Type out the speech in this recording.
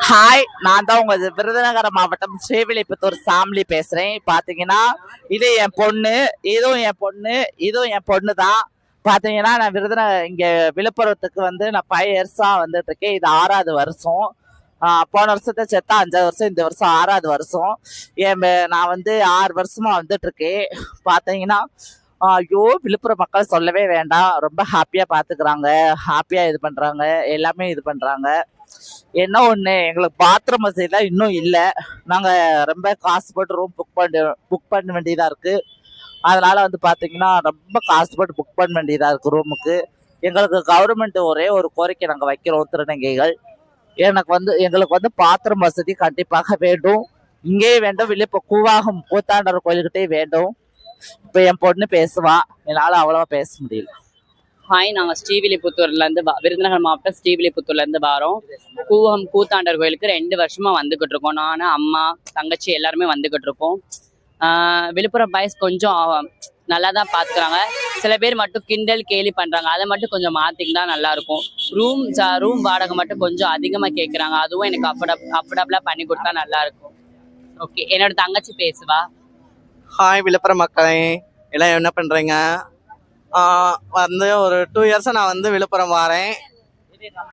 Hi, நான் தான் உங்க விருதுநகர் மாவட்டம் ஸ்ரீவில்லிபுத்தூர் சாம்லி பேசுறேன். பாத்தீங்கன்னா இது என் பொண்ணு, இதுவும் என் பொண்ணு தான். பாத்தீங்கன்னா நான் இங்க விழுப்புரத்துக்கு வந்து நான் 5 இயர்ஸா வந்துட்டு இருக்கேன். இது 6வது வருஷம். போன வருஷத்தை சேர்த்தா 5வது வருஷம், இந்த வருஷம் 6வது வருஷம். நான் வந்து 6 வருஷமா வந்துட்டு இருக்கேன். பாத்தீங்கன்னா ஐயோ, விழுப்புரம் மக்கள் சொல்லவே வேண்டாம். ரொம்ப ஹாப்பியா பாத்துக்கிறாங்க, ஹாப்பியா இது பண்றாங்க, எல்லாமே இது பண்றாங்க. என்ன ஒண்ணு, எங்களுக்கு பாத்ரூம் வசதி இன்னும் இல்லை. நாங்க ரொம்ப காசு போட்டு ரூம் புக் பண்ண வேண்டியதா இருக்கு. அதனால வந்து பாத்தீங்கன்னா ரொம்ப காசு போட்டு புக் பண்ண வேண்டியதா இருக்கு ரூமுக்கு. எங்களுக்கு கவர்மெண்ட் ஒரே ஒரு கோரிக்கை நாங்க வைக்கிறோம், திருநங்கைகள். எங்களுக்கு வந்து பாத்ரூம் வசதி கண்டிப்பாக வேண்டும். இங்கேயே வேண்டும், கூவாகம் கூத்தாண்டவர் கோயில்கிட்டே வேண்டும். இப்ப என் பொண்ணு பேசுவா, என்னால அவ்வளவா பேச முடியல. ஹாய், நாங்கள் ஸ்ரீவில்லிபுத்தூர்லேருந்து விருதுநகர் மாவட்டம் ஸ்ரீவில்லிபுத்தூர்லேருந்து வரோம். கூவகம் கூத்தாண்டர் கோயிலுக்கு 2 வருஷமா வந்துக்கிட்டு இருக்கோம். நான், அம்மா, தங்கச்சி எல்லாருமே வந்துக்கிட்டு இருக்கோம். விழுப்புரம் பாய்ஸ் கொஞ்சம் நல்லா தான் பார்த்துக்கிறாங்க. சில பேர் மட்டும் கிண்டல் கேலி பண்ணுறாங்க. அதை மட்டும் கொஞ்சம் மாற்றிக்கிட்டா நல்லாயிருக்கும். ரூம் வாடகை மட்டும் கொஞ்சம் அதிகமாக கேட்குறாங்க. அதுவும் எனக்கு அஃபோர்டபுளாக பண்ணி கொடுத்தா நல்லாயிருக்கும். ஓகே, என்னோட தங்கச்சி பேசுவா. ஹாய் விழுப்புரம் மக்களே, எல்லாம் என்ன பண்ணுறீங்க? வந்து ஒரு 2 இயர்ஸாக நான் வந்து விழுப்புரம் வரேன்.